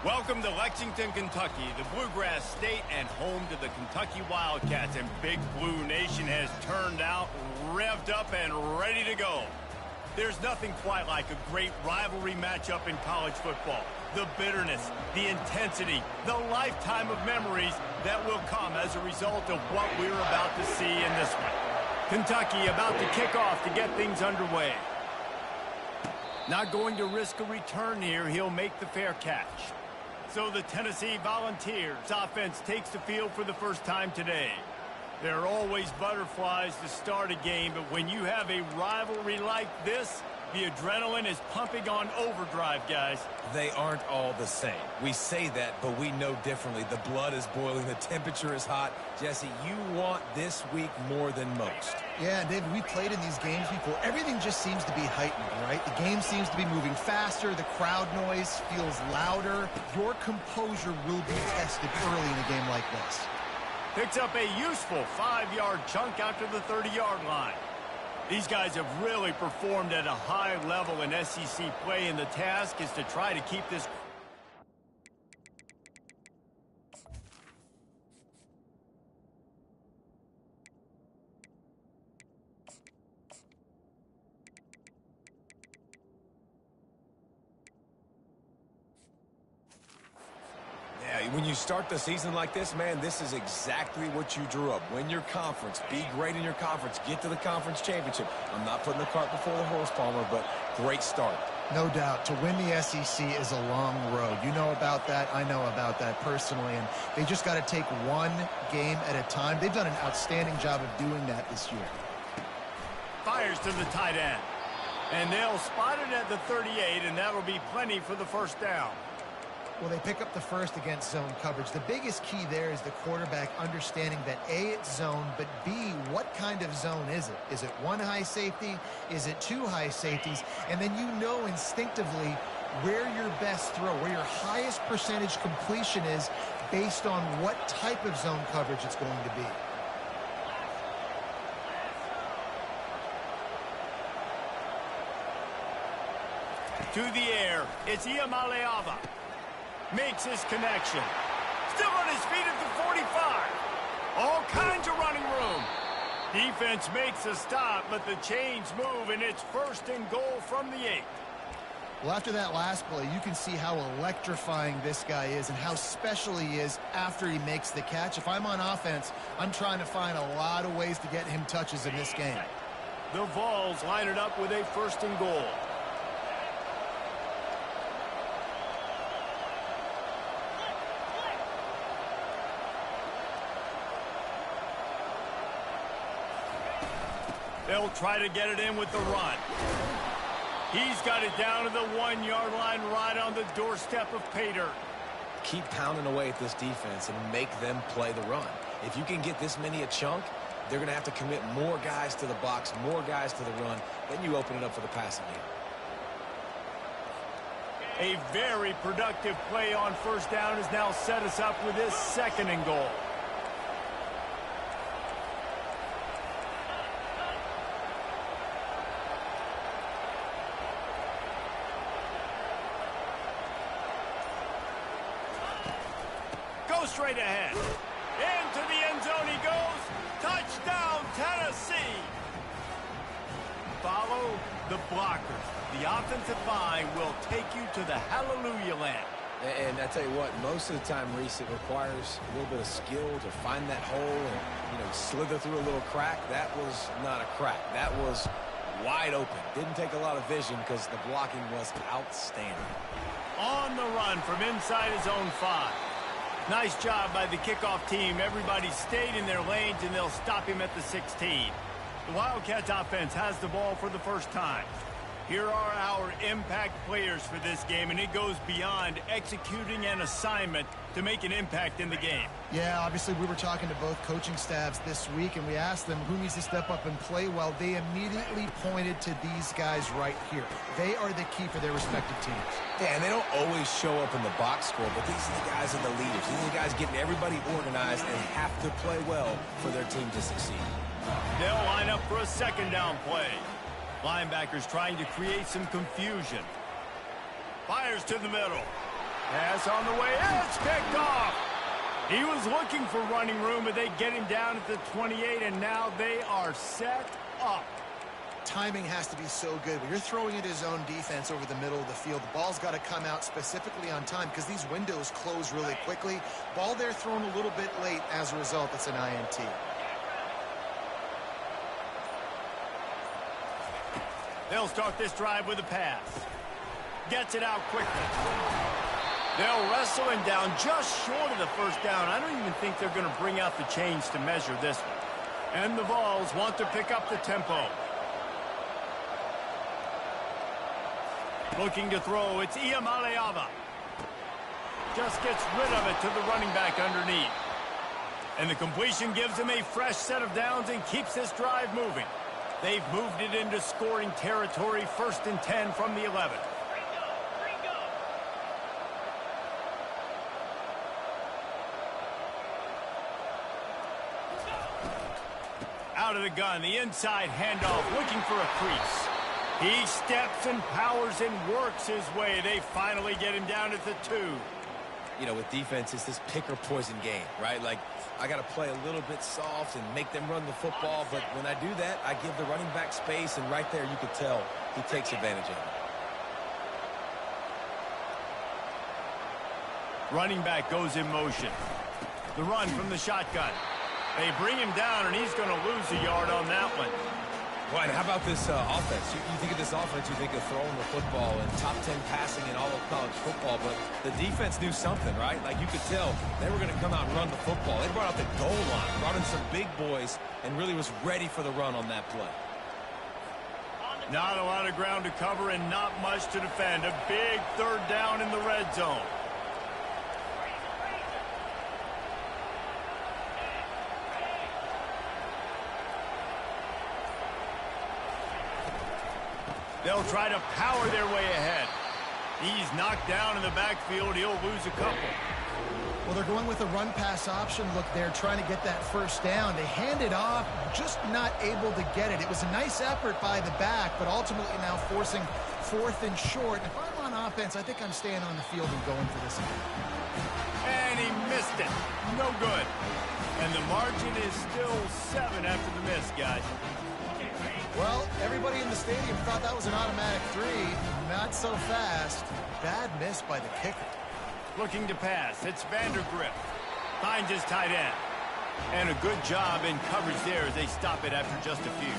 Welcome to Lexington, Kentucky, the Bluegrass State and home to the Kentucky Wildcats. And Big Blue Nation has turned out, revved up, and ready to go. There's nothing quite like a great rivalry matchup in college football. The bitterness, the intensity, the lifetime of memories that will come as a result of what we're about to see in this one. Kentucky about to kick off to get things underway. Not going to risk a return here. He'll make the fair catch. So the Tennessee Volunteers offense takes the field for the first time today. There are always butterflies to start a game, but when you have a rivalry like this, the adrenaline is pumping on overdrive, guys. They aren't all the same. We say that, but we know differently. The blood is boiling. The temperature is hot. Jesse, you want this week more than most. Yeah, David, we played in these games before. Everything just seems to be heightened, right? The game seems to be moving faster. The crowd noise feels louder. Your composure will be tested early in a game like this. Picks up a useful 5-yard chunk after the 30-yard line. These guys have really performed at a high level in SEC play, and the task is to try to keep this. When you start the season like this, man, this is exactly what you drew up. Win your conference. Be great in your conference. Get to the conference championship. I'm not putting the cart before the horse, Palmer, but great start. No doubt. To win the SEC is a long road. You know about that. I know about that personally. And they just got to take one game at a time. They've done an outstanding job of doing that this year. Fires to the tight end. And they'll spot it at the 38, and that'll be plenty for the first down. Well, they pick up the first against zone coverage. The biggest key there is the quarterback understanding that A, it's zone, but B, what kind of zone is it? Is it one high safety? Is it two high safeties? And then you know instinctively where your best throw, where your highest percentage completion is based on what type of zone coverage it's going to be. To the air, it's Iamaleava. Makes his connection. Still on his feet at the 45. All kinds of running room. Defense makes a stop, but the chains move, and it's first and goal from the 8. Well, after that last play, you can see how electrifying this guy is and how special he is after he makes the catch. If I'm on offense, I'm trying to find a lot of ways to get him touches in this game. The Vols line it up with a first and goal. They'll try to get it in with the run. He's got it down to the 1-yard line right on the doorstep of pay dirt. Keep pounding away at this defense and make them play the run. If you can get this many a chunk, they're going to have to commit more guys to the box, more guys to the run. Then you open it up for the passing game. A very productive play on first down has now set us up with this second and goal. Straight ahead. Into the end zone he goes. Touchdown, Tennessee. Follow the blockers. The offensive line will take you to the hallelujah land. And I tell you what, most of the time, Reese, it requires a little bit of skill to find that hole and, slither through a little crack. That was not a crack. That was wide open. Didn't take a lot of vision because the blocking was outstanding. On the run from inside his own 5. Nice job by the kickoff team. Everybody stayed in their lanes, and they'll stop him at the 16. The Wildcats offense has the ball for the first time. Here are our impact players for this game, and it goes beyond executing an assignment to make an impact in the game. Yeah, obviously we were talking to both coaching staffs this week, and we asked them who needs to step up and play well. They immediately pointed to these guys right here. They are the key for their respective teams. Yeah, and they don't always show up in the box score, but these are the guys that are the leaders. These are the guys getting everybody organized and have to play well for their team to succeed. They'll line up for a second down play. Linebackers trying to create some confusion. Fires to the middle. Pass on the way. It's picked off. He was looking for running room, but they get him down at the 28, and now they are set up. Timing has to be so good. When you're throwing into zone defense over the middle of the field, the ball's got to come out specifically on time because these windows close really quickly. Ball there thrown a little bit late. As a result, it's an INT. They'll start this drive with a pass. Gets it out quickly. They'll wrestle him down just short of the first down. I don't even think they're going to bring out the chains to measure this one. And the Vols want to pick up the tempo. Looking to throw, it's Iamaleava. Just gets rid of it to the running back underneath. And the completion gives him a fresh set of downs and keeps this drive moving. They've moved it into scoring territory, 1st and 10 from the 11. Out of the gun, the inside handoff, looking for a crease. He steps and powers and works his way. They finally get him down at the 2. You know, with defense, it's this pick or poison game, right? Like, I got to play a little bit soft and make them run the football, but when I do that, I give the running back space, and right there you could tell he takes advantage of it. Running back goes in motion. The run from the shotgun. They bring him down, and he's going to lose a yard on that one. Well, and how about this offense? You think of this offense, you think of throwing the football and top 10 passing in all of college football, but the defense knew something, right? Like, you could tell they were going to come out and run the football. They brought out the goal line, brought in some big boys, and really was ready for the run on that play. Not a lot of ground to cover and not much to defend. A big 3rd down in the red zone. They'll try to power their way ahead. He's knocked down in the backfield. He'll lose a couple. Well, they're going with a run-pass option. Look, they're trying to get that 1st down. They hand it off, just not able to get it. It was a nice effort by the back, but ultimately now forcing 4th and short. If I'm on offense, I think I'm staying on the field and going for this again. And he missed it. No good. And the margin is still 7 after the miss, guys. Well, everybody in the stadium thought that was an automatic 3. Not so fast. Bad miss by the kicker. Looking to pass. It's Vandergrift. Finds his tight end. And a good job in coverage there as they stop it after just a few.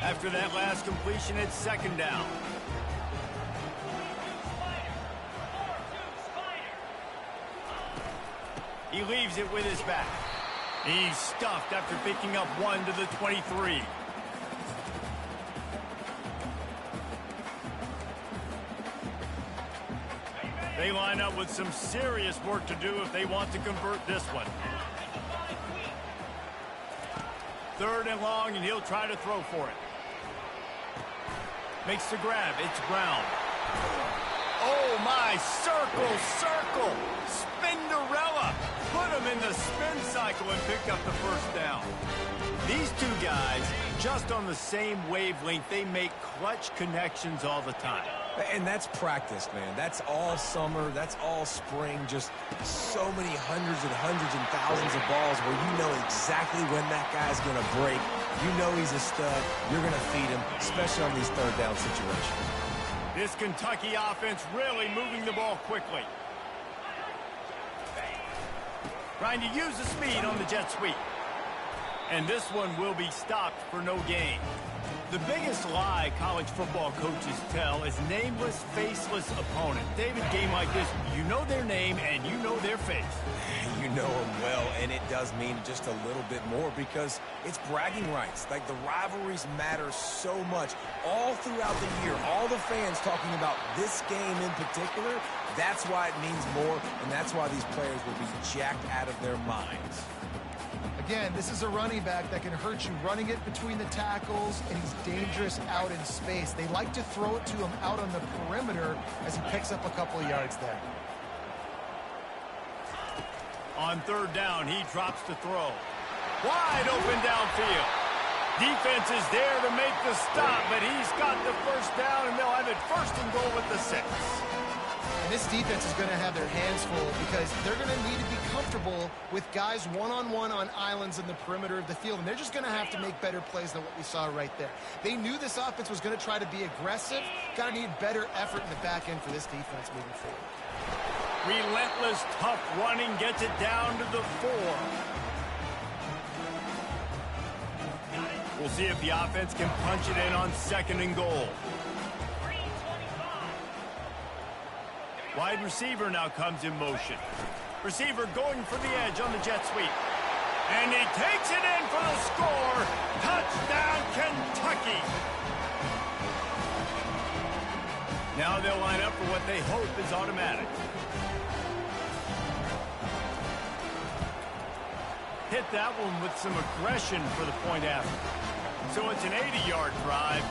After that last completion, it's 2nd down. He leaves it with his back. He's stuffed after picking up 1 to the 23. They line up with some serious work to do if they want to convert this one. 3rd and long, and he'll try to throw for it. Makes the grab. It's Brown. Oh, my. Circle. Spinderella. Put him in the spin cycle and picked up the 1st down. These two guys, just on the same wavelength, they make clutch connections all the time. And that's practice, man. That's all summer. That's all spring. Just so many hundreds and thousands of balls where you know exactly when that guy's going to break. You know he's a stud. You're going to feed him, especially on these 3rd down situations. This Kentucky offense really moving the ball quickly. Trying to use the speed on the jet sweep. And this one will be stopped for no gain. The biggest lie college football coaches tell is nameless, faceless opponent. David, game like this, you know their name and you know their face. You know them well, and it does mean just a little bit more because it's bragging rights. Like, the rivalries matter so much all throughout the year. All the fans talking about this game in particular, that's why it means more, and that's why these players will be jacked out of their minds. Again, this is a running back that can hurt you running it between the tackles, and he's dangerous out in space. They like to throw it to him out on the perimeter as he picks up a couple of yards there. On 3rd down, he drops to throw. Wide open downfield. Defense is there to make the stop, but he's got the first down, and they'll have it first and goal with the 6. And this defense is going to have their hands full because they're going to need to be comfortable with guys one-on-one on islands in the perimeter of the field, and they're just going to have to make better plays than what we saw right there. They knew this offense was going to try to be aggressive. Got to need better effort in the back end for this defense moving forward. Relentless, tough running gets it down to the 4. We'll see if the offense can punch it in on 2nd and goal. Wide receiver now comes in motion. Receiver going for the edge on the jet sweep. And he takes it in for the score. Touchdown, Kentucky. Now they'll line up for what they hope is automatic. Hit that one with some aggression for the point after. So it's an 80-yard drive,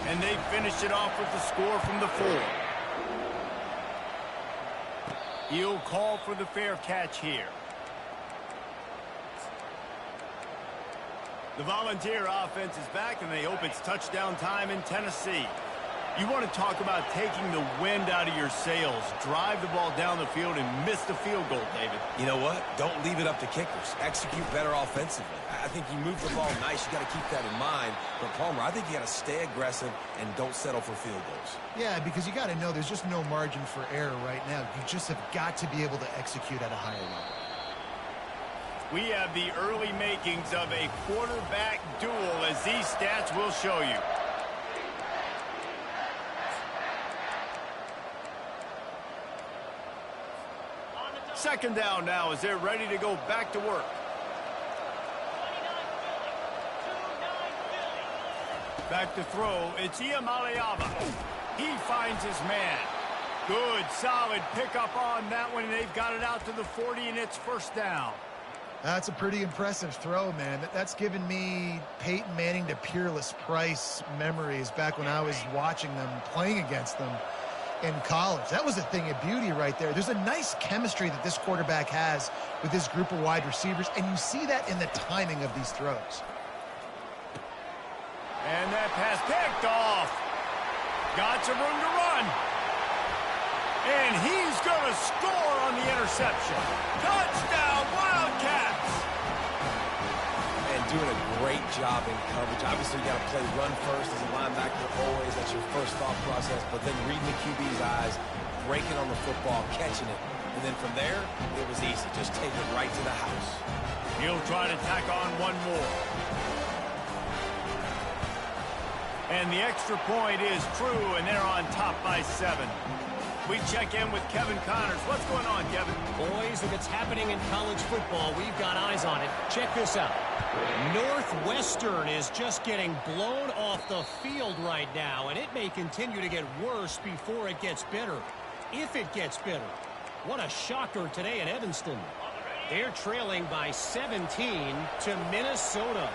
and they finished it off with the score from the 4. He'll call for the fair catch here. The Volunteer offense is back, and they hope it's touchdown time in Tennessee. You want to talk about taking the wind out of your sails. Drive the ball down the field and miss the field goal, David. You know what? Don't leave it up to kickers. Execute better offensively. I think you move the ball nice. You got to keep that in mind. But, Palmer, I think you got to stay aggressive and don't settle for field goals. Yeah, because you got to know there's just no margin for error right now. You just have got to be able to execute at a higher level. We have the early makings of a quarterback duel, as these stats will show you. Second down now as they're ready to go back to work. Back to throw. It's Iamaleava. He finds his man. Good, solid pickup on that one, and they've got it out to the 40, and it's first down. That's a pretty impressive throw, man. That's given me Peyton Manning to Peerless Price memories back when I was watching them, playing against them in college. That was a thing of beauty right there. There's a nice chemistry that this quarterback has with this group of wide receivers, and you see that in the timing of these throws. And that pass picked off. Got some room to run. And he's going to score on the interception. Touchdown, Wildcats! And doing a great job in coverage. Obviously, you got to play run first as a linebacker always. That's your first thought process. But then reading the QB's eyes, breaking on the football, catching it. And then from there, it was easy. Just take it right to the house. He'll try to tack on one more. And the extra point is true, and they're on top by 7. We check in with Kevin Connors. What's going on, Kevin? Boys, if it's happening in college football, we've got eyes on it. Check this out. Northwestern is just getting blown off the field right now, and it may continue to get worse before it gets better. If it gets better. What a shocker today in Evanston. They're trailing by 17 to Minnesota.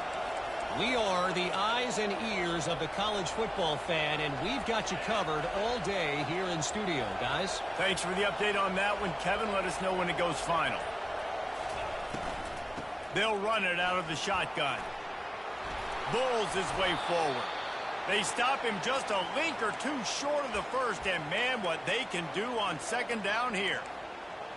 We are the eyes and ears of the college football fan, and we've got you covered all day here in studio, guys. Thanks for the update on that one, Kevin. Let us know when it goes final. They'll run it out of the shotgun. Bulls his way forward. They stop him just a link or two short of the first, and man, what they can do on second down here.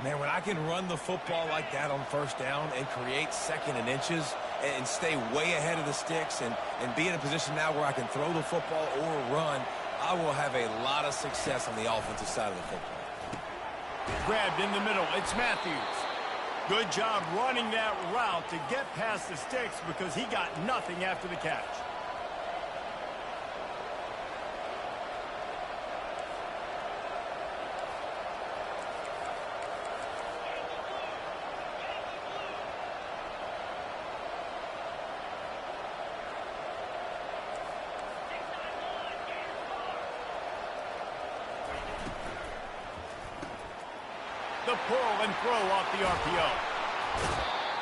Man, when I can run the football like that on first down and create second and inches and stay way ahead of the sticks and be in a position now where I can throw the football or run, I will have a lot of success on the offensive side of the football. Grabbed in the middle. It's Matthews. Good job running that route to get past the sticks because he got nothing after the catch. The pull and throw off the RPO.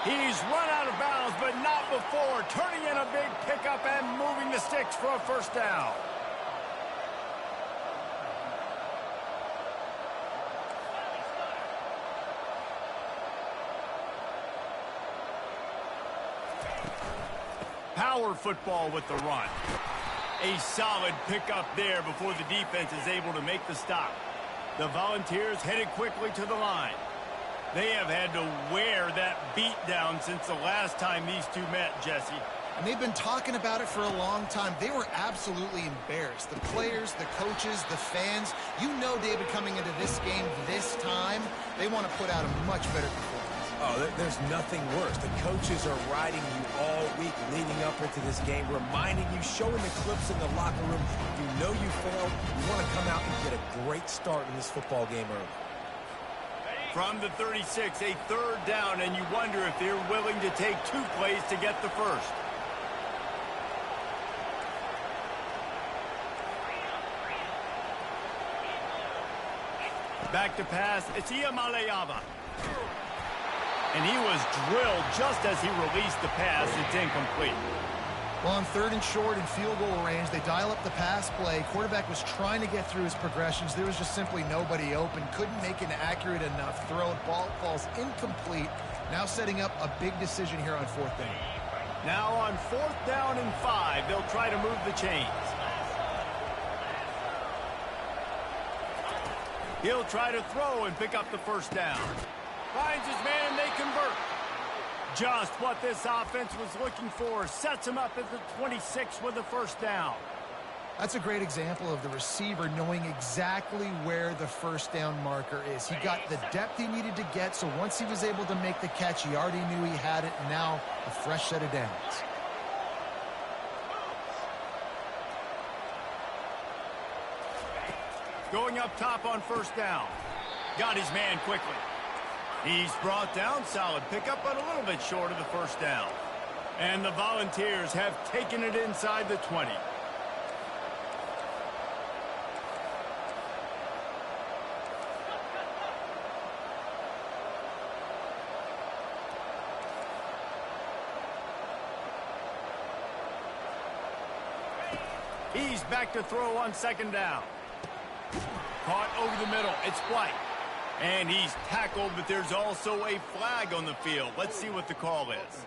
He's run out of bounds, but not before. Turning in a big pickup and moving the sticks for a first down. power football with the run. A solid pickup there before the defense is able to make the stop. The Volunteers headed quickly to the line. They have had to wear that beat down since the last time these two met, Jesse. And they've been talking about it for a long time. They were absolutely embarrassed. The players, the coaches, the fans. You know, David, coming into this game this time, they want to put out a much better performance. Oh, there's nothing worse. The coaches are riding you all week leading up into this game, reminding you, showing the clips in the locker room. You know you failed. You want to come out and get a great start in this football game early. From the 36, a third down, and you wonder if they're willing to take 2 plays to get the first. Back to pass, it's Iamaleava. And he was drilled just as he released the pass. It's incomplete. Well, on 3rd and short in field goal range, they dial up the pass play. Quarterback was trying to get through his progressions. There was just simply nobody open. Couldn't make an accurate enough throw. Ball falls incomplete. Now setting up a big decision here on 4th down. Now on 4th down and 5, they'll try to move the chains. He'll try to throw and pick up the first down. Finds his man and they convert. Just what this offense was looking for. Sets him up at the 26 with the first down. That's a great example of the receiver knowing exactly where the first down marker is. He got the depth he needed to get, so once he was able to make the catch, he already knew he had it. Now a fresh set of downs. Going up top on first down. Got his man quickly. He's brought down. Solid pickup, but a little bit short of the first down. And the Volunteers have taken it inside the 20. He's back to throw on 2nd down. Caught over the middle. It's White. And he's tackled, but there's also a flag on the field. Let's see what the call is.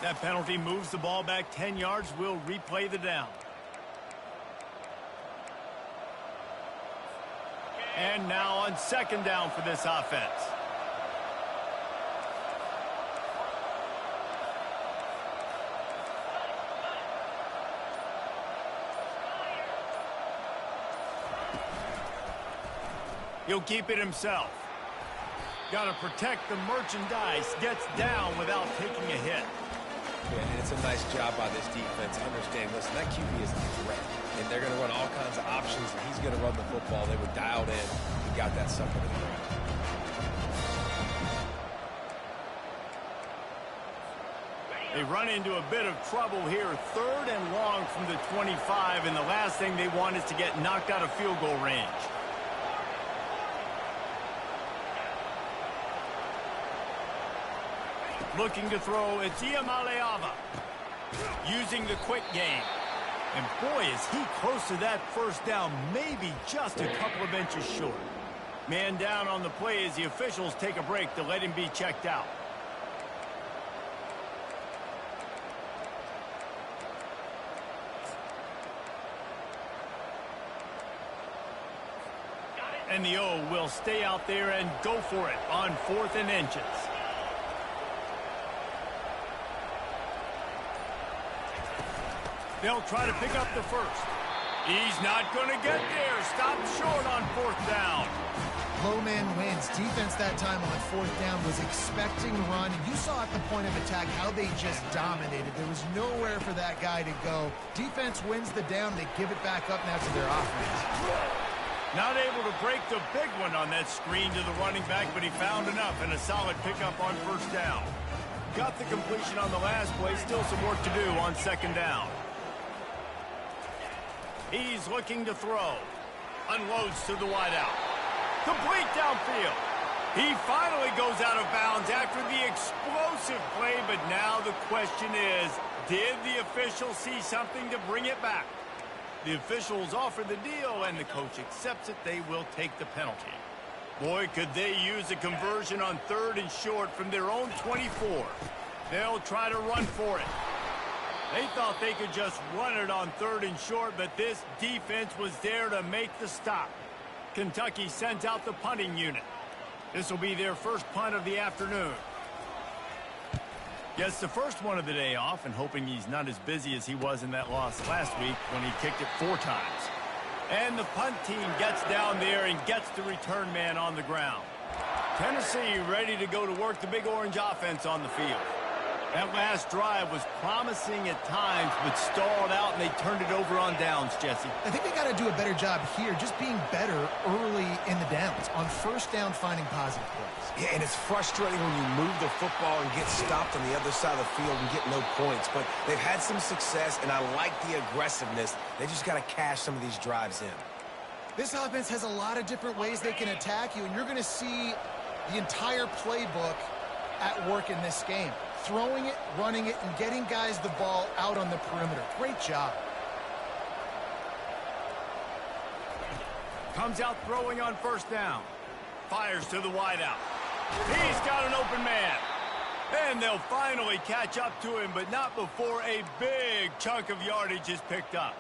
That penalty moves the ball back 10 yards. We'll replay the down. And now on 2nd down for this offense. He'll keep it himself. Got to protect the merchandise. Gets down without taking a hit. Yeah, and it's a nice job by this defense. Understand, listen, that QB is a threat. And they're going to run all kinds of options, and he's going to run the football. They were dialed in. He got that sucker to the ground. They run into a bit of trouble here. 3rd and long from the 25, and the last thing they want is to get knocked out of field goal range. Looking to throw, it's Iamaleava. Using the quick game. And boy, is he close to that first down, maybe just a couple of inches short. Man down on the play as the officials take a break to let him be checked out. And the O will stay out there and go for it on 4th and inches. They'll try to pick up the first. He's not going to get there. Stopped short on 4th down. Low man wins. Defense that time on 4th down was expecting run. And you saw at the point of attack how they just dominated. There was nowhere for that guy to go. Defense wins the down. They give it back up now to their offense. Not able to break the big one on that screen to the running back, but he found enough and a solid pickup on 1st down. Got the completion on the last play. Still some work to do on 2nd down. He's looking to throw. Unloads to the wideout. Complete downfield. He finally goes out of bounds after the explosive play, but now the question is, did the official see something to bring it back? The officials offer the deal, and the coach accepts it. They will take the penalty. Boy, could they use a conversion on 3rd and short from their own 24. They'll try to run for it. They thought they could just run it on 3rd and short, but this defense was there to make the stop. Kentucky sends out the punting unit. This will be their first punt of the afternoon. Gets the first one of the day off, and hoping he's not as busy as he was in that loss last week when he kicked it 4 times. And the punt team gets down there and gets the return man on the ground. Tennessee ready to go to work the Big Orange offense on the field. That last drive was promising at times, but stalled out, and they turned it over on downs, Jesse. I think they got to do a better job here, just being better early in the downs, on 1st down, finding positive plays. Yeah, and it's frustrating when you move the football and get stopped on the other side of the field and get no points. But they've had some success, and I like the aggressiveness. They just got to cash some of these drives in. This offense has a lot of different ways they can attack you, and you're going to see the entire playbook at work in this game. Throwing it, running it, and getting guys the ball out on the perimeter. Great job. Comes out throwing on 1st down. Fires to the wideout. He's got an open man. And they'll finally catch up to him, but not before a big chunk of yardage is picked up.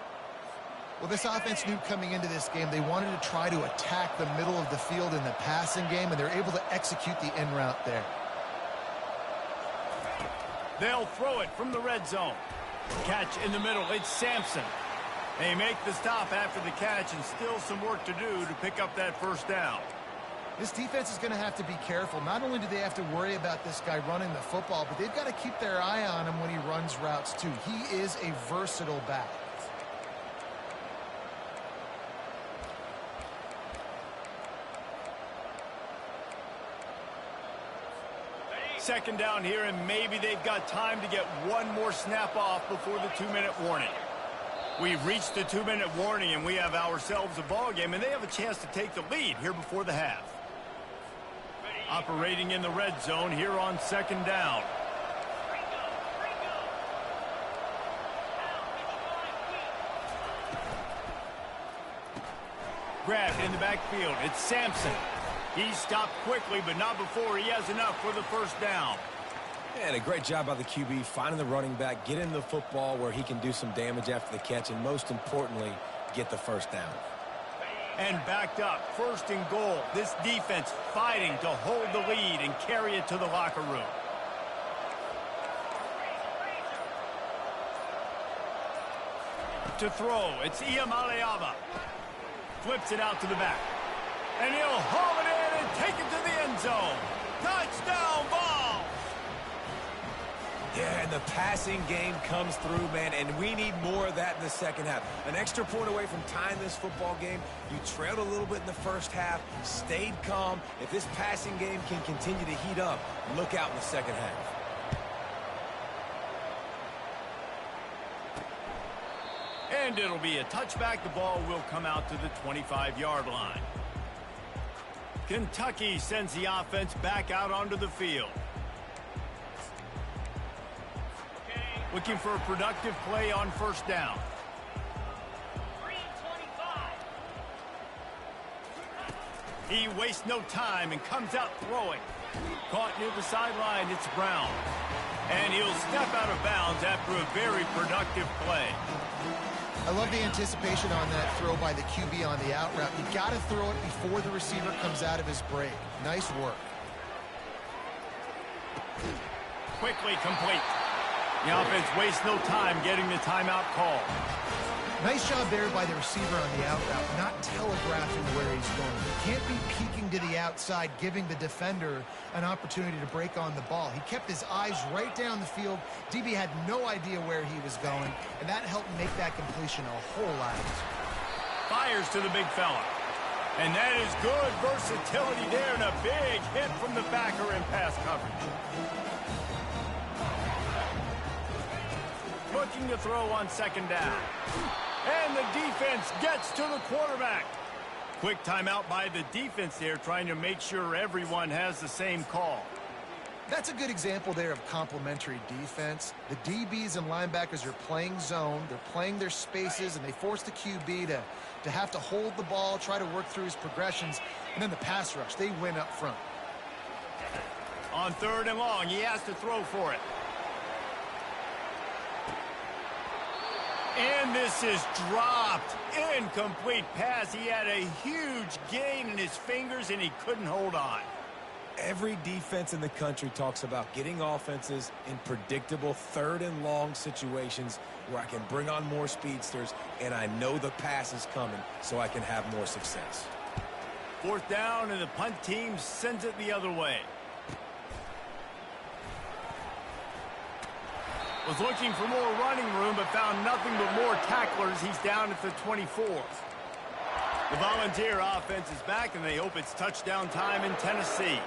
Well, this offense knew coming into this game they wanted to try to attack the middle of the field in the passing game, and they're able to execute the in route there. They'll throw it from the red zone. Catch in the middle. It's Sampson. They make the stop after the catch, and still some work to do to pick up that 1st down. This defense is going to have to be careful. Not only do they have to worry about this guy running the football, but they've got to keep their eye on him when he runs routes too. He is a versatile back. Second down here, and maybe they've got time to get one more snap off before the 2-minute warning. We've reached the 2-minute warning, and we have ourselves a ball game, and they have a chance to take the lead here before the half. Operating in the red zone here on 2nd down. Grabbed in the backfield. It's Sampson. He stopped quickly, but not before he has enough for the 1st down. And a great job by the QB finding the running back, getting the football where he can do some damage after the catch, and most importantly, get the 1st down. And backed up, 1st and goal. This defense fighting to hold the lead and carry it to the locker room. To throw, it's Iamaleava. Flips it out to the back. And he'll haul it in and take it to the end zone. Touchdown ball! Yeah, and the passing game comes through, man, and we need more of that in the 2nd half. An extra point away from tying this football game. You trailed a little bit in the 1st half, stayed calm. If this passing game can continue to heat up, look out in the 2nd half. And it'll be a touchback. The ball will come out to the 25-yard line. Kentucky sends the offense back out onto the field. Looking for a productive play on 1st down. He wastes no time and comes out throwing. Caught near the sideline, it's Brown. And he'll step out of bounds after a very productive play. I love the anticipation on that throw by the QB on the out route. You got to throw it before the receiver comes out of his break. Nice work. Quickly complete. The offense wastes no time getting the timeout call. Nice job there by the receiver on the out route, not telegraphing where he's going. He can't be peeking to the outside, giving the defender an opportunity to break on the ball. He kept his eyes right down the field. DB had no idea where he was going, and that helped make that completion a whole lot easier. Fires to the big fella. And that is good versatility there, and a big hit from the backer in pass coverage. Looking to throw on 2nd down. And the defense gets to the quarterback. Quick timeout by the defense there, trying to make sure everyone has the same call. That's a good example there of complementary defense. The DBs and linebackers are playing zone, they're playing their spaces, and they force the QB to have to hold the ball, try to work through his progressions, and then the pass rush, they win up front. On 3rd and long, he has to throw for it. And this is dropped. Incomplete pass. He had a huge gain in his fingers, and he couldn't hold on. Every defense in the country talks about getting offenses in predictable 3rd and long situations where I can bring on more speedsters and I know the pass is coming so I can have more success. 4th down, and the punt team sends it the other way. Was looking for more running room but found nothing but more tacklers. He's down at the 24th. The Volunteer offense is back, and they hope it's touchdown time in Tennessee.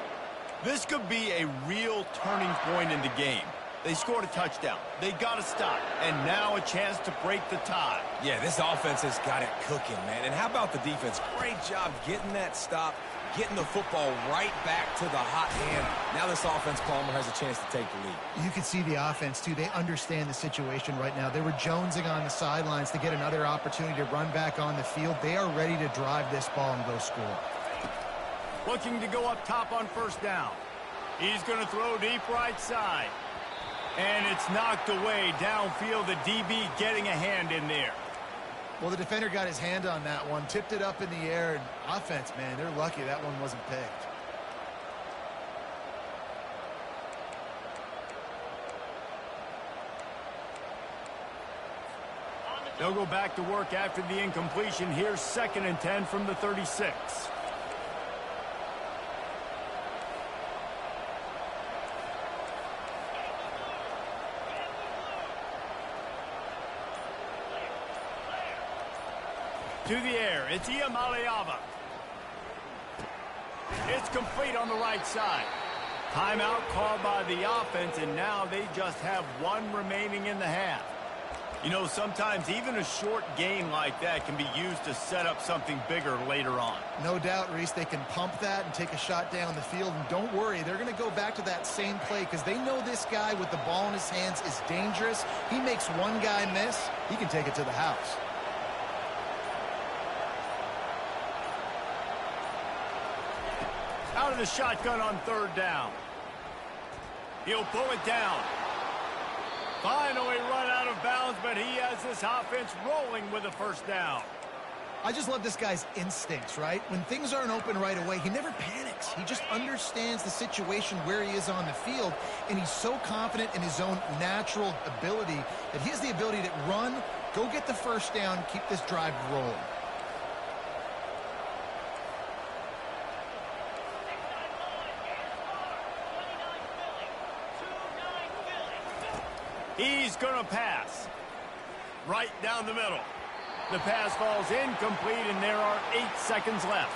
This could be a real turning point in the game. They scored a touchdown. They got a stop, and now a chance to break the tie. Yeah, this offense has got it cooking, man. And how about the defense? Great job getting that stop, getting the football right back to the hot hand. Now this offense, Palmer, has a chance to take the lead. You can see the offense, too. They understand the situation right now. They were jonesing on the sidelines to get another opportunity to run back on the field. They are ready to drive this ball and go score. Looking to go up top on 1st down. He's going to throw deep right side. And it's knocked away downfield. The DB getting a hand in there. Well, the defender got his hand on that one, tipped it up in the air. And offense, man, they're lucky that one wasn't picked. They'll go back to work after the incompletion. Here's 2nd and 10 from the 36. To the air, it's Iamaleava. It's complete on the right side. Timeout called by the offense, and now they just have 1 remaining in the half. You know, sometimes even a short gain like that can be used to set up something bigger later on. No doubt, Reese, they can pump that and take a shot down the field. And don't worry, they're going to go back to that same play because they know this guy with the ball in his hands is dangerous. He makes one guy miss, he can take it to the house. Out of the shotgun on 3rd down. He'll pull it down. Finally run out of bounds, but he has this offense rolling with a 1st down. I just love this guy's instincts, right? When things aren't open right away, he never panics. He just understands the situation where he is on the field, and he's so confident in his own natural ability that he has the ability to run, go get the 1st down, keep this drive rolling. He's going to pass. Right down the middle. The pass falls incomplete, and there are 8 seconds left.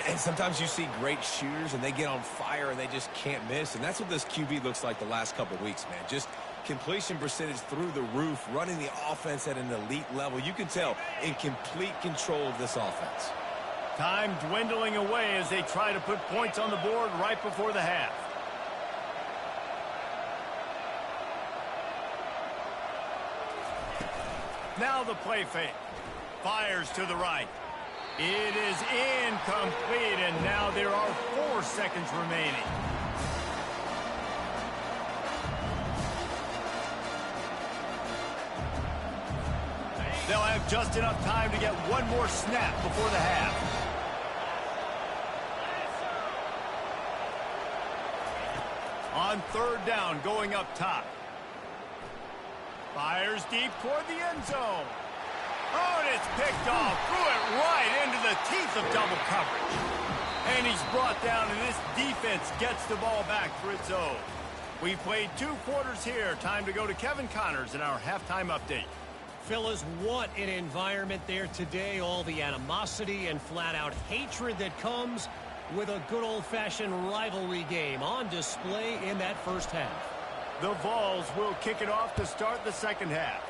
And sometimes you see great shooters, and they get on fire, and they just can't miss. And that's what this QB looks like the last couple weeks, man. Just completion percentage through the roof, running the offense at an elite level. You can tell in complete control of this offense. Time dwindling away as they try to put points on the board right before the half. Now the play fake. Fires to the right. It is incomplete, and now there are 4 seconds remaining. They'll have just enough time to get one more snap before the half. On 3rd down, going up top. Fires deep toward the end zone. Oh, and it's picked off. Threw it right into the teeth of double coverage. And he's brought down, and this defense gets the ball back for its own. We've played 2 quarters here. Time to go to Kevin Connors in our halftime update. Fellas, what an environment there today. All the animosity and flat-out hatred that comes with a good old-fashioned rivalry game on display in that first half. The Vols will kick it off to start the second half.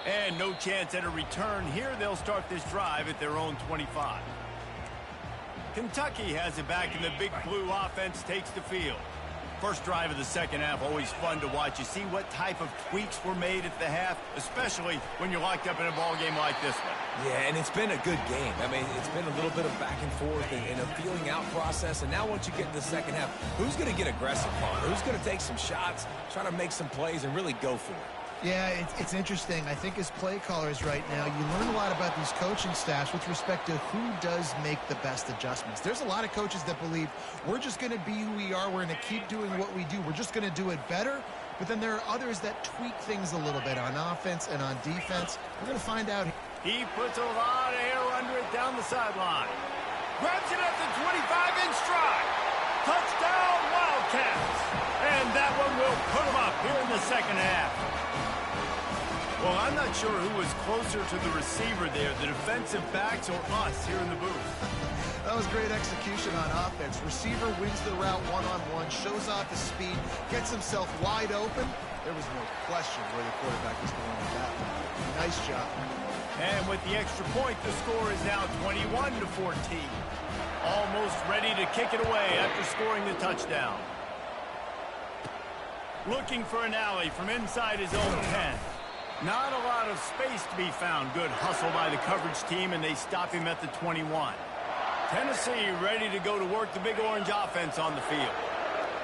And no chance at a return here. They'll start this drive at their own 25. Kentucky has it back, and the Big Blue offense takes the field. First drive of the second half, always fun to watch. You see what type of tweaks were made at the half, especially when you're locked up in a ball game like this one. Yeah, and it's been a good game. I mean, it's been a little bit of back and forth and a feeling out process. And now once you get to the second half, who's going to get aggressive on? Who's going to take some shots, try to make some plays, and really go for it? Yeah, it's interesting. I think as play callers right now, you learn a lot about these coaching staffs with respect to who does make the best adjustments. There's a lot of coaches that believe we're just going to be who we are. We're going to keep doing what we do. We're just going to do it better. But then there are others that tweak things a little bit on offense and on defense. We're going to find out. He puts a lot of air under it down the sideline. Grabs it at the 25 in stride. Touchdown, Wildcats. And that one will put them up here in the second half. Well, I'm not sure who was closer to the receiver there, the defensive backs or us here in the booth. That was great execution on offense. Receiver wins the route one-on-one, shows off his speed, gets himself wide open. There was no question where the quarterback was going with that one. Nice job. And with the extra point, the score is now 21-14. Almost ready to kick it away after scoring the touchdown. Looking for an alley from inside his own 10. Not a lot of space to be found. Good hustle by the coverage team, and they stop him at the 21. Tennessee ready to go to work the Big Orange offense on the field.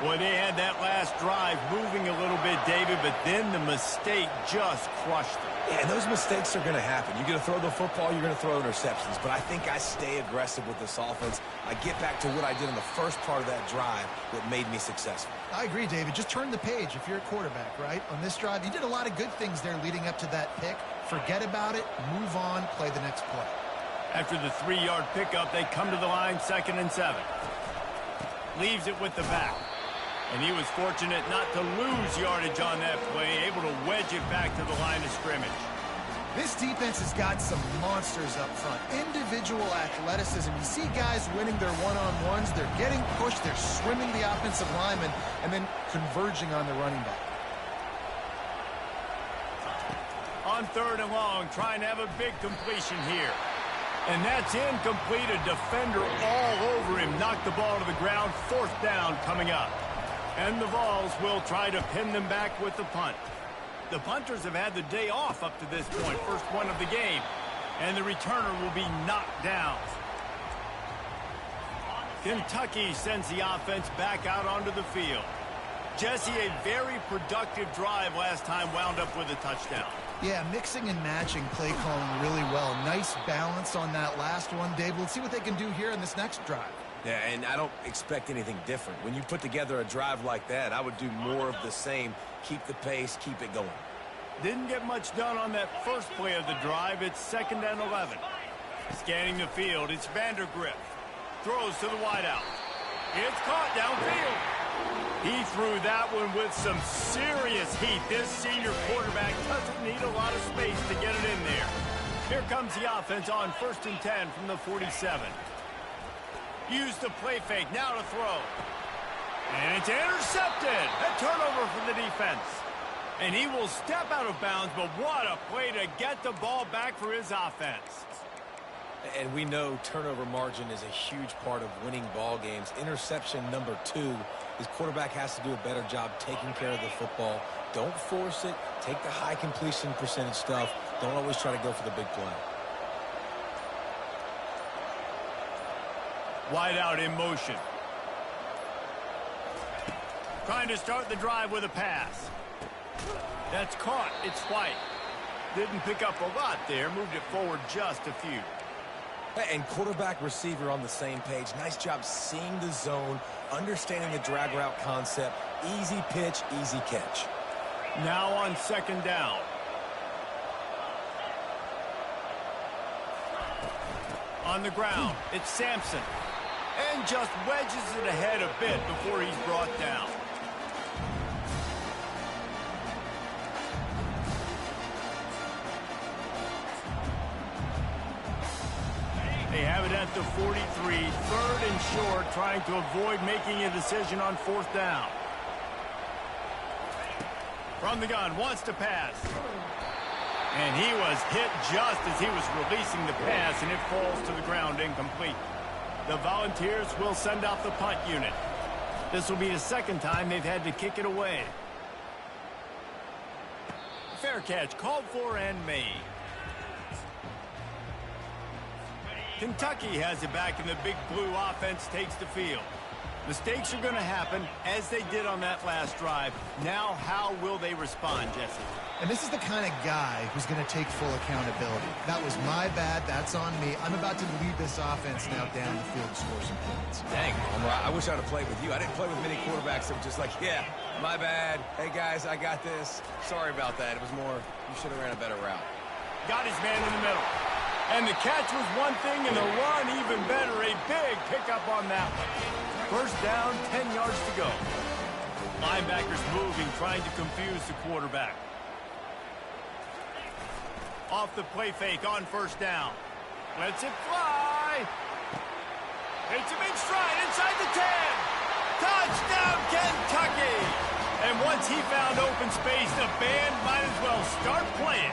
Boy, they had that last drive moving a little bit, David, but then the mistake just crushed them. Yeah, and those mistakes are going to happen. You're going to throw the football, you're going to throw interceptions. But I think I stay aggressive with this offense. I get back to what I did in the first part of that drive that made me successful. I agree, David. Just turn the page if you're a quarterback, right? On this drive, you did a lot of good things there leading up to that pick. Forget about it, move on, play the next play. After the 3-yard pickup, they come to the line 2nd and 7. Leaves it with the back. And he was fortunate not to lose yardage on that play, able to wedge it back to the line of scrimmage. This defense has got some monsters up front. Individual athleticism. You see guys winning their one-on-ones. They're getting pushed. They're swimming the offensive lineman and then converging on the running back. On 3rd and long, trying to have a big completion here. And that's incomplete. A defender all over him. Knocked the ball to the ground. 4th down coming up. And the Vols will try to pin them back with the punt. The punters have had the day off up to this point, first one of the game. And the returner will be knocked down. Kentucky sends the offense back out onto the field. Jesse, a very productive drive last time, wound up with a touchdown. Yeah, mixing and matching play calling really well. Nice balance on that last one, Dave. Let's see what they can do here in this next drive. Yeah, and I don't expect anything different. When you put together a drive like that, I would do more of the same. Keep the pace, keep it going. Didn't get much done on that first play of the drive. It's 2nd and 11. Scanning the field, it's Vandergrift. Throws to the wideout. It's caught downfield. He threw that one with some serious heat. This senior quarterback doesn't need a lot of space to get it in there. Here comes the offense on 1st and 10 from the 47. Use the play fake, now to throw. And it's intercepted. A turnover for the defense. And he will step out of bounds, but what a play to get the ball back for his offense. And we know turnover margin is a huge part of winning ball games. Interception number 2, his quarterback has to do a better job taking care of the football. Don't force it. Take the high completion percentage stuff. Don't always try to go for the big play. Wide out in motion. Trying to start the drive with a pass. That's caught. It's White. Didn't pick up a lot there. Moved it forward just a few. And quarterback receiver on the same page. Nice job seeing the zone, understanding the drag route concept. Easy pitch, easy catch. Now on 2nd down. On the ground, it's Sampson. And just wedges it ahead a bit before he's brought down. They have it at the 43, 3rd and short, trying to avoid making a decision on 4th down. From the gun, wants to pass. And he was hit just as he was releasing the pass, and it falls to the ground incomplete. The Volunteers will send out the punt unit. This will be the second time they've had to kick it away. Fair catch called for and made. Kentucky has it back, and the Big Blue offense takes the field. Mistakes are going to happen, as they did on that last drive. Now, how will they respond, Jesse? And this is the kind of guy who's going to take full accountability. That was my bad. That's on me. I'm about to lead this offense now down the field to score some points. Dang, Homer, I wish I'd have played with you. I didn't play with many quarterbacks that were just like, yeah, my bad. Hey, guys, I got this. Sorry about that. It was more, you should have ran a better route. Got his man in the middle. And the catch was one thing, and the run even better. A big pickup on that one. First down, 10 yards to go. Linebackers moving, trying to confuse the quarterback. Off the play fake on first down. Lets it fly. Takes a big stride inside the 10. Touchdown, Kentucky! And once he found open space, the band might as well start playing.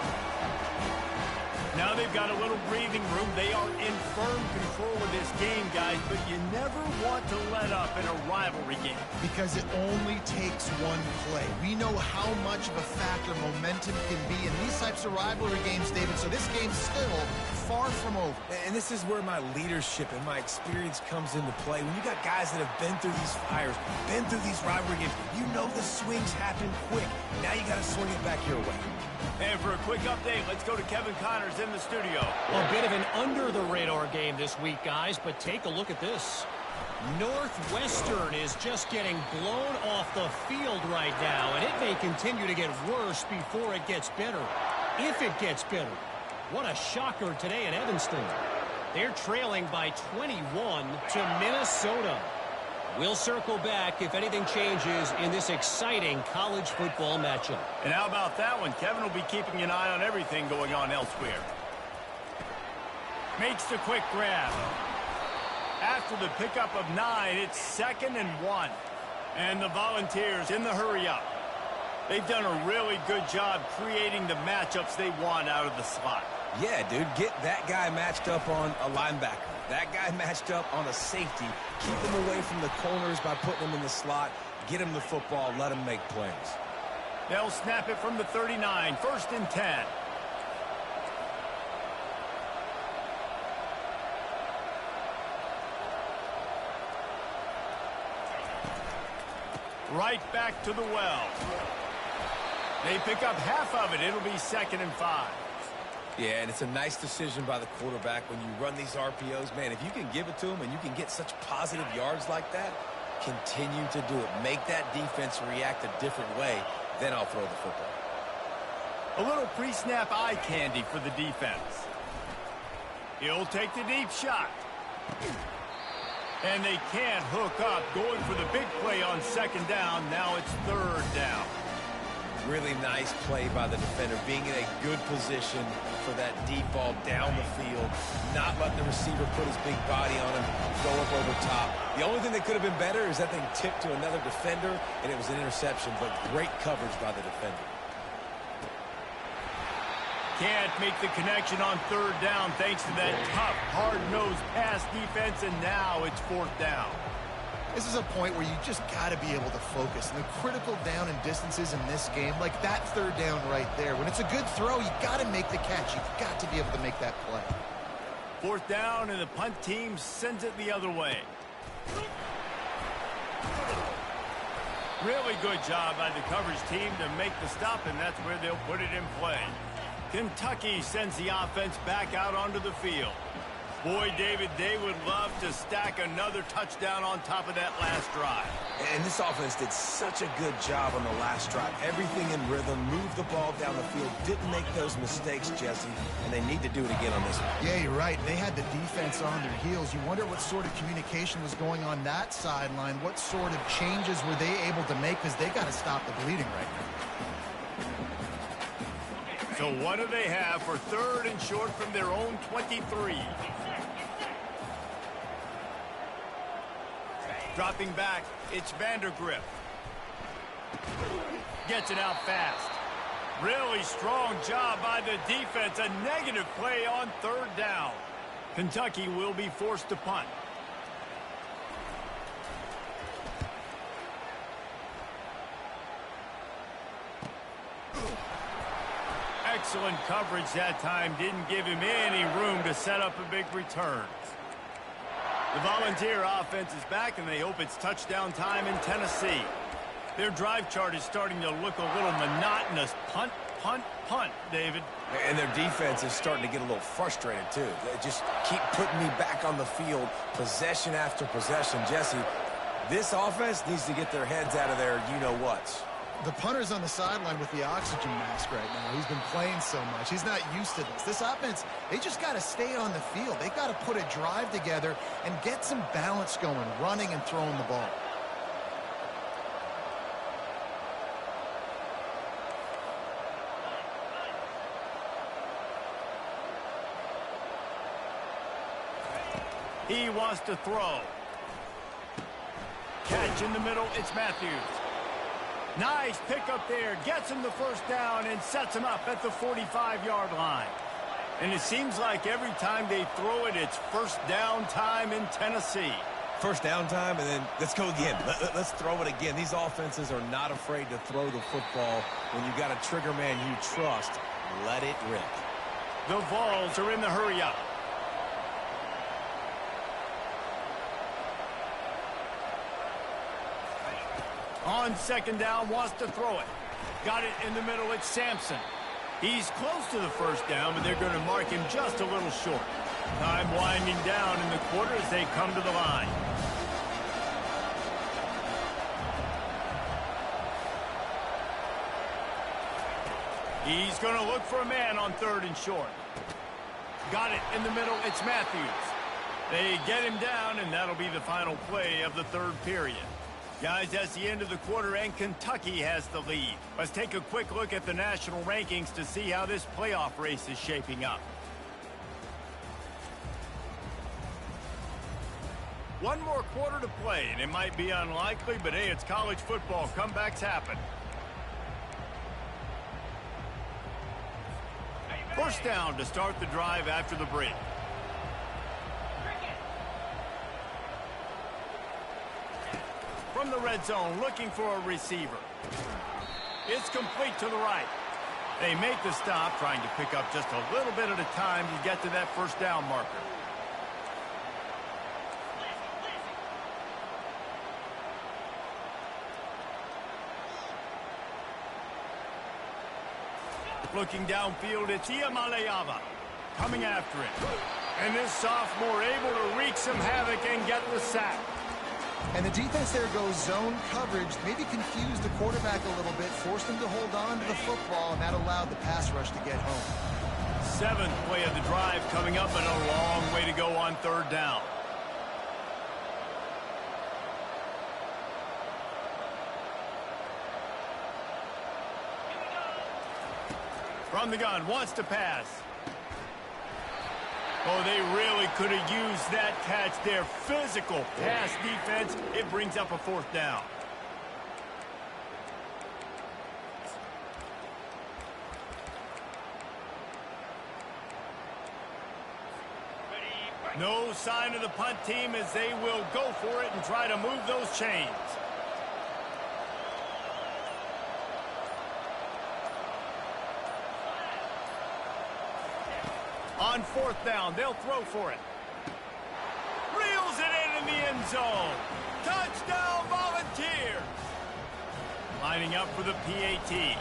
Now they've got a little breathing room. They are in firm control of this game, guys, but you never want to let up in a rivalry game. Because it only takes one play. We know how much of a factor momentum can be in these types of rivalry games, David, so this game's still far from over. And this is where my leadership and my experience comes into play. When you got guys that have been through these fires, been through these rivalry games, you know the swings happen quick. Now you got to swing it back your way. And for a quick update, let's go to Kevin Connors in the studio. A bit of an under-the-radar game this week, guys, but take a look at this. Northwestern is just getting blown off the field right now, and it may continue to get worse before it gets better. If it gets better. What a shocker today in Evanston. They're trailing by 21 to Minnesota. We'll circle back if anything changes in this exciting college football matchup. And how about that one? Kevin will be keeping an eye on everything going on elsewhere. Makes the quick grab. After the pickup of 9, it's 2nd and 1. And the Volunteers in the hurry up. They've done a really good job creating the matchups they want out of the slot. Yeah, dude, get that guy matched up on a linebacker. That guy matched up on a safety. Keep him away from the corners by putting him in the slot. Get him the football. Let him make plays. They'll snap it from the 39. 1st and 10. Right back to the well. They pick up half of it. It'll be 2nd and 5. Yeah, and it's a nice decision by the quarterback when you run these RPOs. Man, if you can give it to him and you can get such positive yards like that, continue to do it. Make that defense react a different way, then I'll throw the football. A little pre-snap eye candy for the defense. He'll take the deep shot. And they can't hook up. Going for the big play on 2nd down. Now it's 3rd down. Really nice play by the defender, being in a good position for that deep ball down the field, not letting the receiver put his big body on him, go up over top. The only thing that could have been better is that thing tipped to another defender, and it was an interception, but great coverage by the defender. Can't make the connection on 3rd down thanks to that tough, hard-nosed pass defense, and now it's 4th down. This is a point where you just got to be able to focus. And the critical down and distances in this game, like that 3rd down right there, when it's a good throw, you got to make the catch. You've got to be able to make that play. 4th down, and the punt team sends it the other way. Really good job by the coverage team to make the stop, and that's where they'll put it in play. Kentucky sends the offense back out onto the field. Boy, David, they would love to stack another touchdown on top of that last drive. And this offense did such a good job on the last drive. Everything in rhythm, moved the ball down the field, didn't make those mistakes, Jesse, and they need to do it again on this one. Yeah, you're right. They had the defense on their heels. You wonder what sort of communication was going on that sideline. What sort of changes were they able to make, because they got to stop the bleeding right now. So what do they have for 3rd and short from their own 23? Dropping back, it's Vandergrift. Gets it out fast. Really strong job by the defense. A negative play on 3rd down. Kentucky will be forced to punt. Excellent coverage that time. Didn't give him any room to set up a big return. The Volunteer offense is back, and they hope it's touchdown time in Tennessee. Their drive chart is starting to look a little monotonous. Punt, punt, punt, David. And their defense is starting to get a little frustrated, too. They just keep putting me back on the field, possession after possession. Jesse, this offense needs to get their heads out of their you-know-whats. The punter's on the sideline with the oxygen mask right now. He's been playing so much. He's not used to this. This offense, they just got to stay on the field. They've got to put a drive together and get some balance going, running and throwing the ball. He wants to throw. Catch in the middle. It's Matthews. Nice pickup there. Gets him the first down and sets him up at the 45-yard line. And it seems like every time they throw it, it's first down time in Tennessee. First down time, and then let's go again. Let's throw it again. These offenses are not afraid to throw the football. When you've got a trigger man you trust, let it rip. The Vols are in the hurry-up. On second down, wants to throw it. Got it in the middle. It's Sampson. He's close to the first down, but they're going to mark him just a little short. Time winding down in the quarter as they come to the line. He's going to look for a man on third and short. Got it in the middle. It's Matthews. They get him down, and that'll be the final play of the third period. Guys, that's the end of the quarter, and Kentucky has the lead. Let's take a quick look at the national rankings to see how this playoff race is shaping up. One more quarter to play, and it might be unlikely, but hey, it's college football. Comebacks happen. First down to start the drive after the break. From the red zone, looking for a receiver. It's complete to the right. They make the stop, trying to pick up just a little bit at a time to get to that first down marker. Looking downfield, it's Iamaleava coming after it. And this sophomore able to wreak some havoc and get the sack. And the defense there goes zone coverage, maybe confused the quarterback a little bit, forced him to hold on to the football, and that allowed the pass rush to get home. Seventh play of the drive coming up, and a long way to go on third down. From the gun, wants to pass. Oh, they really could have used that catch there. Physical pass defense. It brings up a fourth down. No sign of the punt team as they will go for it and try to move those chains. On fourth down, they'll throw for it. Reels it in the end zone. Touchdown, Volunteers. Lining up for the PAT.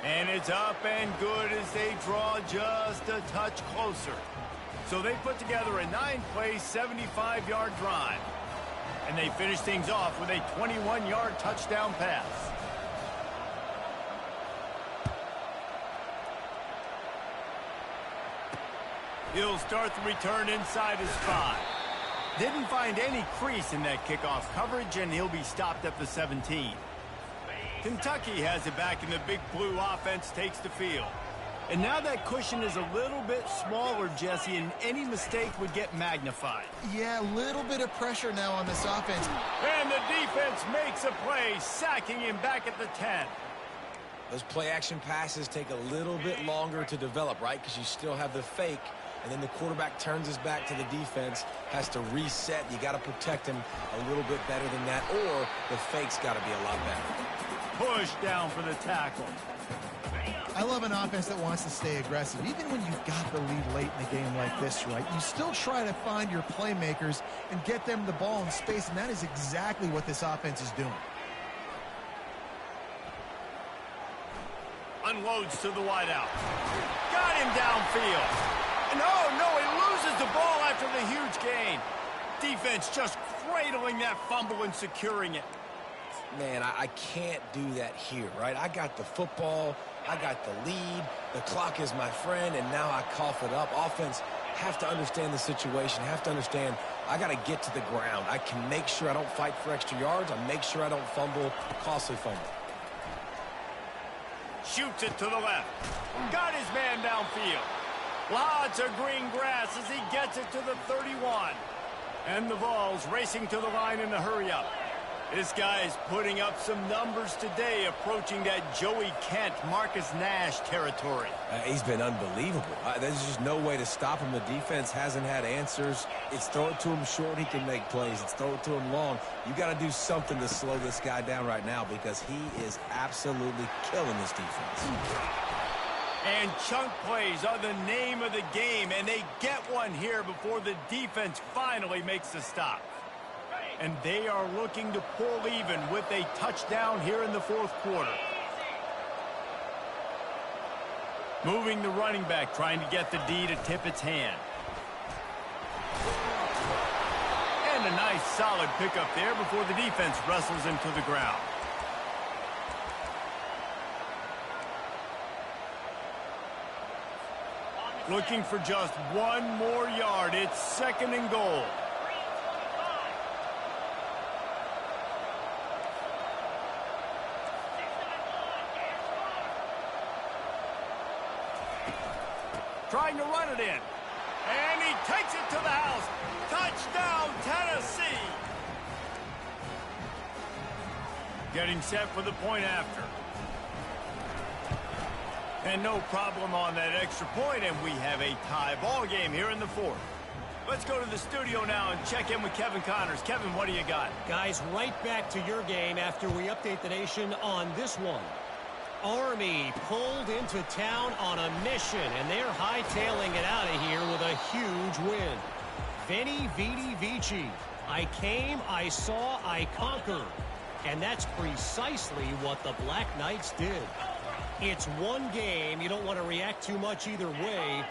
And it's up and good as they draw just a touch closer. So they put together a 9-play, 75-yard drive. And they finish things off with a 21-yard touchdown pass. He'll start the return inside his 5. Didn't find any crease in that kickoff coverage, and he'll be stopped at the 17. Kentucky has it back, and the big blue offense takes the field. And now that cushion is a little bit smaller, Jesse, and any mistake would get magnified. Yeah, a little bit of pressure now on this offense. And the defense makes a play, sacking him back at the 10. Those play-action passes take a little bit longer to develop, right? Because you still have the fake, and then the quarterback turns his back to the defense, has to reset. You got to protect him a little bit better than that, or the fake's got to be a lot better. Push down for the tackle. I I love an offense that wants to stay aggressive. Even when you've got the lead late in a game like this, right, you still try to find your playmakers and get them the ball in space, and that is exactly what this offense is doing. Unloads to the wideout. Got him downfield. No, he loses the ball after the huge gain. Defense just cradling that fumble and securing it. Man, I can't do that here, right? I got the football, I got the lead, the clock is my friend, and now I cough it up. Offense have to understand the situation, have to understand I got to get to the ground. I can make sure I don't fight for extra yards. I make sure I don't fumble, costly fumble. Shoots it to the left. Got his man downfield. Lots of green grass as he gets it to the 31. And the Vols racing to the line in a hurry-up. This guy is putting up some numbers today, approaching that Joey Kent, Marcus Nash territory. He's been unbelievable. There's just no way to stop him. The defense hasn't had answers. It's throw it to him short, he can make plays. It's throw it to him long. You got to do something to slow this guy down right now because he is absolutely killing this defense. And chunk plays are the name of the game, and they get one here before the defense finally makes the stop. And they are looking to pull even with a touchdown here in the fourth quarter. Moving the running back, trying to get the D to tip its hand. And a nice solid pickup there before the defense wrestles him to the ground. Looking for just one more yard. It's 2nd and goal. Trying to run it in. And he takes it to the house. Touchdown, Tennessee. Getting set for the point after. And no problem on that extra point, and we have a tie ball game here in the fourth. Let's go to the studio now and check in with Kevin Connors. Kevin, what do you got? Guys, right back to your game after we update the nation on this one. Army pulled into town on a mission, and they're hightailing it out of here with a huge win. Veni, Vidi, Vici. I came, I saw, I conquered. And that's precisely what the Black Knights did. It's one game. You don't want to react too much either way.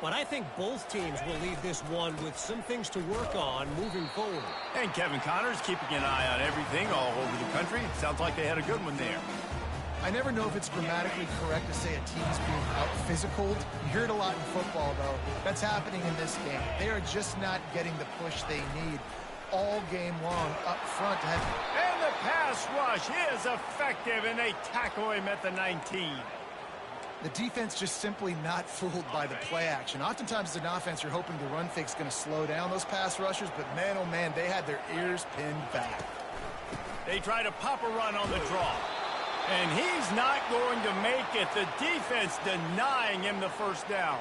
But I think both teams will leave this one with some things to work on moving forward. And Kevin Connors keeping an eye on everything all over the country. Sounds like they had a good one there. I never know if it's grammatically correct to say a team's being out-physicaled. You hear it a lot in football, though. That's happening in this game. They are just not getting the push they need all game long up front to have. And the pass rush is effective, and they tackle him at the 19. The defense just simply not fooled by the play action. Oftentimes as an offense, you're hoping the run fake's going to slow down those pass rushers, but man, oh man, they had their ears pinned back. They try to pop a run on the draw. And he's not going to make it. The defense denying him the first down.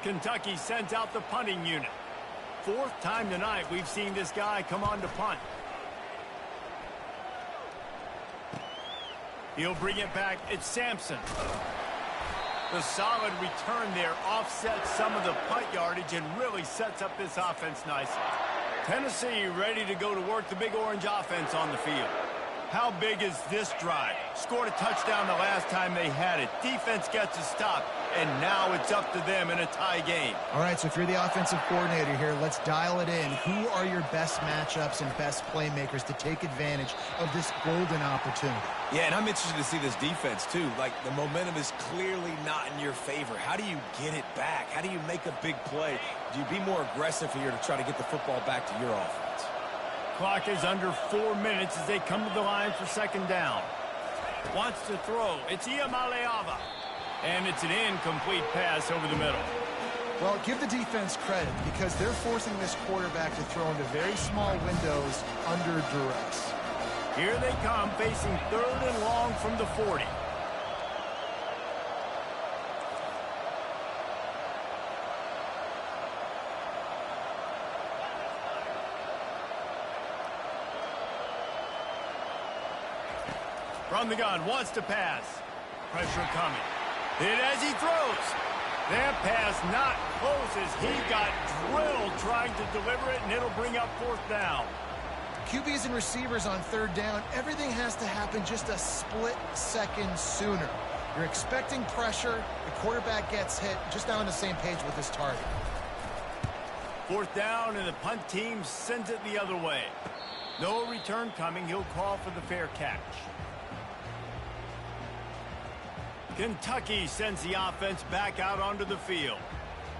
Kentucky sends out the punting unit. Fourth time tonight we've seen this guy come on to punt. He'll bring it back. It's Sampson. The solid return there offsets some of the punt yardage and really sets up this offense nicely. Tennessee ready to go to work the Big Orange offense on the field. How big is this drive? Scored a touchdown the last time they had it. Defense gets a stop, and now it's up to them in a tie game. All right, so if you're the offensive coordinator here, let's dial it in. Who are your best matchups and best playmakers to take advantage of this golden opportunity? Yeah, and I'm interested to see this defense, too. Like, the momentum is clearly not in your favor. How do you get it back? How do you make a big play? Do you be more aggressive here to try to get the football back to your offense? Clock is under 4 minutes as they come to the line for second down. Wants to throw. It's Iamaleava. And it's an incomplete pass over the middle. Well, give the defense credit because they're forcing this quarterback to throw into very small windows under duress. Here they come, facing 3rd and long from the 40. From the gun, wants to pass. Pressure coming. Hit as he throws. That pass not close as he got drilled trying to deliver it, and it'll bring up 4th down. QBs and receivers on 3rd down, everything has to happen just a split second sooner. You're expecting pressure, the quarterback gets hit, just now on the same page with his target. 4th down, and the punt team sends it the other way. No return coming. He'll call for the fair catch. Kentucky sends the offense back out onto the field.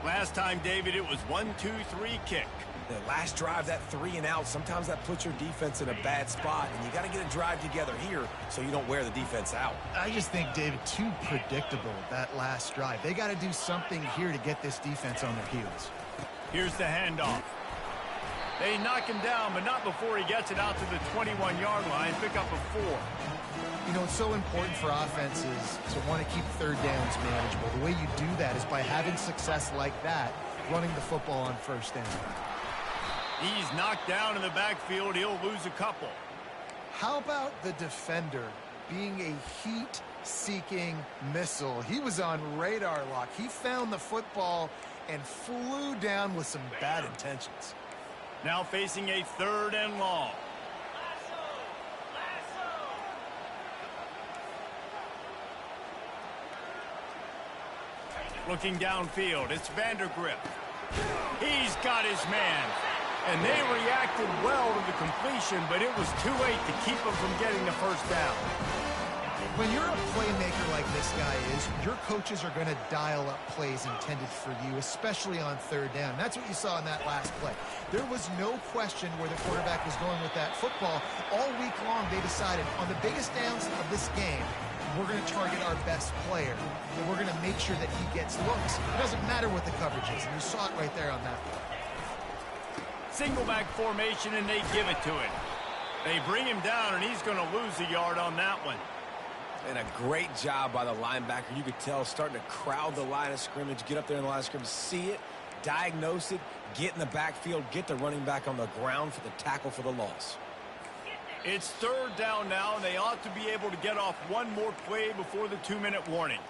Last time, David, it was 1-2-3 kick. The last drive, that 3 and out, sometimes that puts your defense in a bad spot, and you got to get a drive together here so you don't wear the defense out. I just think, David, too predictable, that last drive. They got to do something here to get this defense on their heels. Here's the handoff. They knock him down, but not before he gets it out to the 21-yard line. Pick up a 4. You know, it's so important for offenses to want to keep 3rd downs manageable. The way you do that is by having success like that, running the football on 1st down. He's knocked down in the backfield. He'll lose a couple. How about the defender being a heat-seeking missile? He was on radar lock. He found the football and flew down with some bad intentions. Now facing a 3rd and long. Looking downfield, it's Vandergrift. He's got his man. And they reacted well to the completion, but it was too late to keep him from getting the 1st down. When you're a playmaker like this guy is, your coaches are going to dial up plays intended for you, especially on 3rd down. That's what you saw in that last play. There was no question where the quarterback was going with that football. All week long, they decided on the biggest downs of this game, we're going to target our best player, and we're going to make sure that he gets looks. It doesn't matter what the coverage is, and you saw it right there on that play. Single back formation, and they give it to him. They bring him down, and he's going to lose a yard on that one. And a great job by the linebacker. You could tell starting to crowd the line of scrimmage, get up there in the line of scrimmage, see it, diagnose it, get in the backfield, get the running back on the ground for the tackle for the loss. It's 3rd down now, and they ought to be able to get off one more play before the 2-minute warning.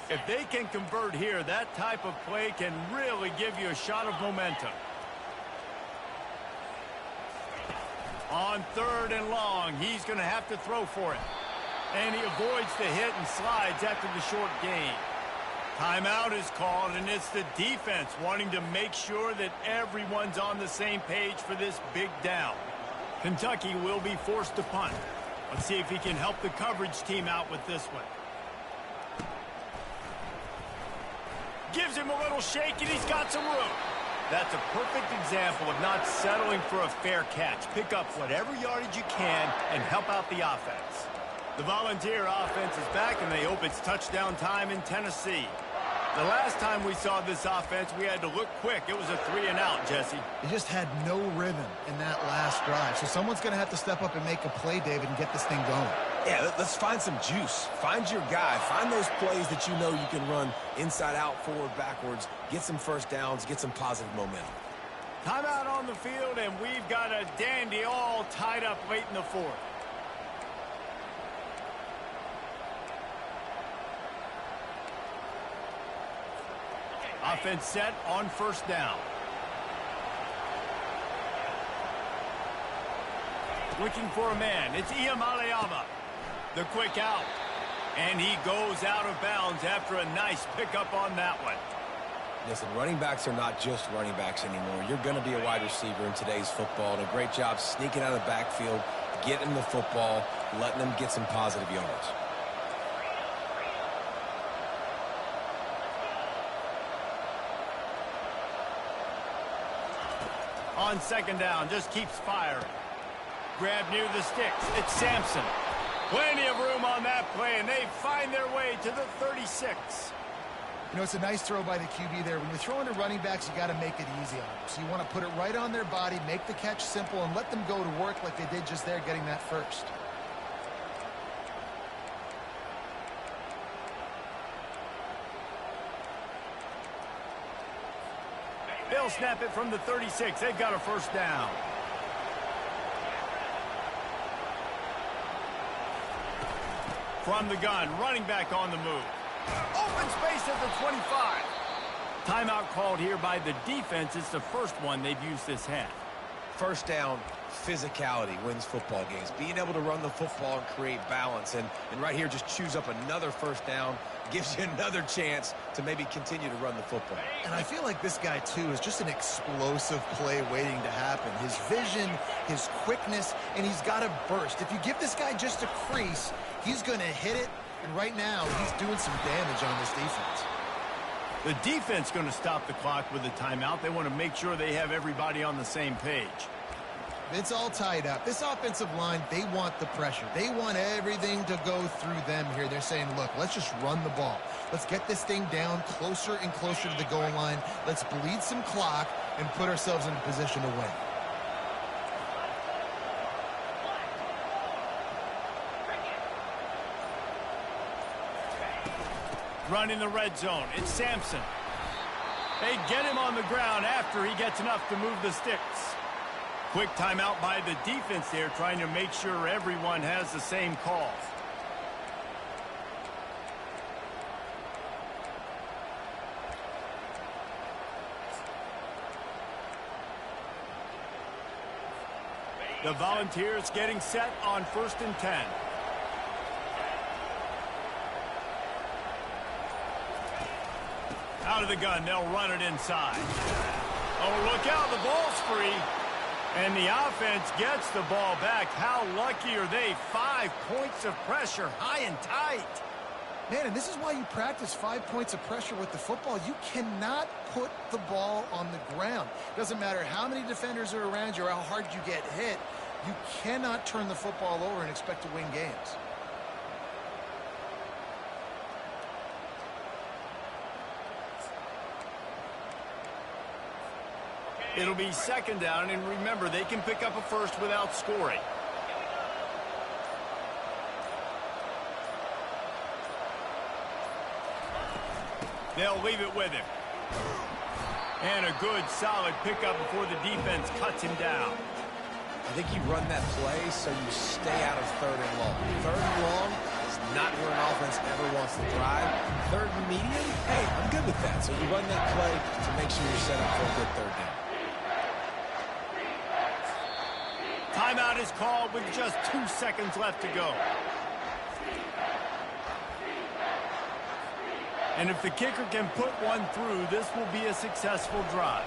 If they can convert here, that type of play can really give you a shot of momentum. On 3rd and long, he's going to have to throw for it. And he avoids the hit and slides after the short gain. Timeout is called, and it's the defense wanting to make sure that everyone's on the same page for this big down. Kentucky will be forced to punt. Let's see if he can help the coverage team out with this one. Gives him a little shake, and he's got some room. That's a perfect example of not settling for a fair catch. Pick up whatever yardage you can and help out the offense. The Volunteer offense is back, and they hope it's touchdown time in Tennessee. The last time we saw this offense, we had to look quick. It was a 3-and-out, Jesse. They just had no rhythm in that last drive. So someone's going to have to step up and make a play, David, and get this thing going. Yeah, let's find some juice. Find your guy. Find those plays that you know you can run inside out, forward, backwards. Get some 1st downs. Get some positive momentum. Timeout on the field, and we've got a dandy all tied up late in the 4th. Offense set on 1st down. Looking for a man. It's Iamaleava. The quick out. And he goes out of bounds after a nice pickup on that one. Listen, running backs are not just running backs anymore. You're going to be a wide receiver in today's football. And a great job sneaking out of the backfield, getting the football, letting them get some positive yards. On 2nd down, just keeps firing. Grab near the sticks. It's Sampson. Plenty of room on that play, and they find their way to the 36. You know, it's a nice throw by the QB there. When you're throwing to running backs, you got to make it easy on them. So you want to put it right on their body, make the catch simple, and let them go to work like they did just there, getting that first. They'll snap it from the 36. They've got a 1st down. From the gun, running back on the move. Open space at the 25. Timeout called here by the defense. It's the first one they've used this half. First down, physicality wins football games. Being able to run the football and create balance. And right here, just choose up another first down. Gives you another chance to maybe continue to run the football. And I feel like this guy, too, is just an explosive play waiting to happen. His vision, his quickness, and he's got a burst. If you give this guy just a crease, he's going to hit it. And right now, he's doing some damage on this defense. The defense going to stop the clock with a timeout. They want to make sure they have everybody on the same page. It's all tied up. This offensive line, they want the pressure. They want everything to go through them here. They're saying, look, let's just run the ball. Let's get this thing down closer and closer to the goal line. Let's bleed some clock and put ourselves in a position to win. Running the red zone. It's Sampson. They get him on the ground after he gets enough to move the sticks. Quick timeout by the defense there, trying to make sure everyone has the same calls. The Volunteers getting set on 1st and 10. Out of the gun, they'll run it inside. Oh, look out, the ball's free. And the offense gets the ball back. How lucky are they? 5 points of pressure, high and tight. Man, and this is why you practice 5 points of pressure with the football. You cannot put the ball on the ground. Doesn't matter how many defenders are around you or how hard you get hit. You cannot turn the football over and expect to win games. It'll be 2nd down, and remember, they can pick up a first without scoring. They'll leave it with him. And a good, solid pickup before the defense cuts him down. I think you run that play so you stay out of 3rd and long. 3rd and long is not where an offense ever wants to thrive. 3rd and medium, hey, I'm good with that. So you run that play to make sure you're set up for a good 3rd down. Timeout is called with just 2 seconds left to go. And if the kicker can put one through, this will be a successful drive.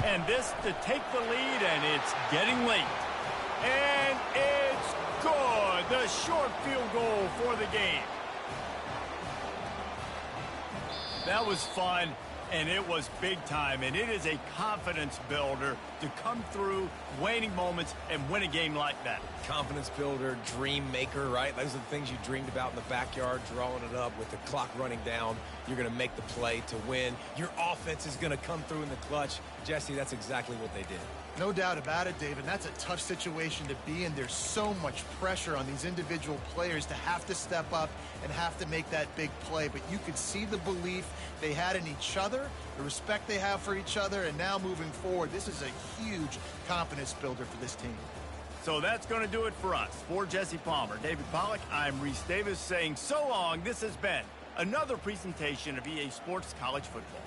And this to take the lead, and it's getting late. And it's good. The short field goal for the game. That was fun, and it was big time. And it is a confidence builder to come through waning moments and win a game like that. Confidence builder, dream maker, right? Those are the things you dreamed about in the backyard, drawing it up with the clock running down. You're going to make the play to win. Your offense is going to come through in the clutch. Jesse, that's exactly what they did. No doubt about it, David. That's a tough situation to be in. There's so much pressure on these individual players to have to step up and have to make that big play. But you could see the belief they had in each other, the respect they have for each other, and now moving forward, this is a huge confidence builder for this team. So that's going to do it for us. For Jesse Palmer, David Pollack, I'm Reese Davis saying so long. This has been another presentation of EA Sports College Football.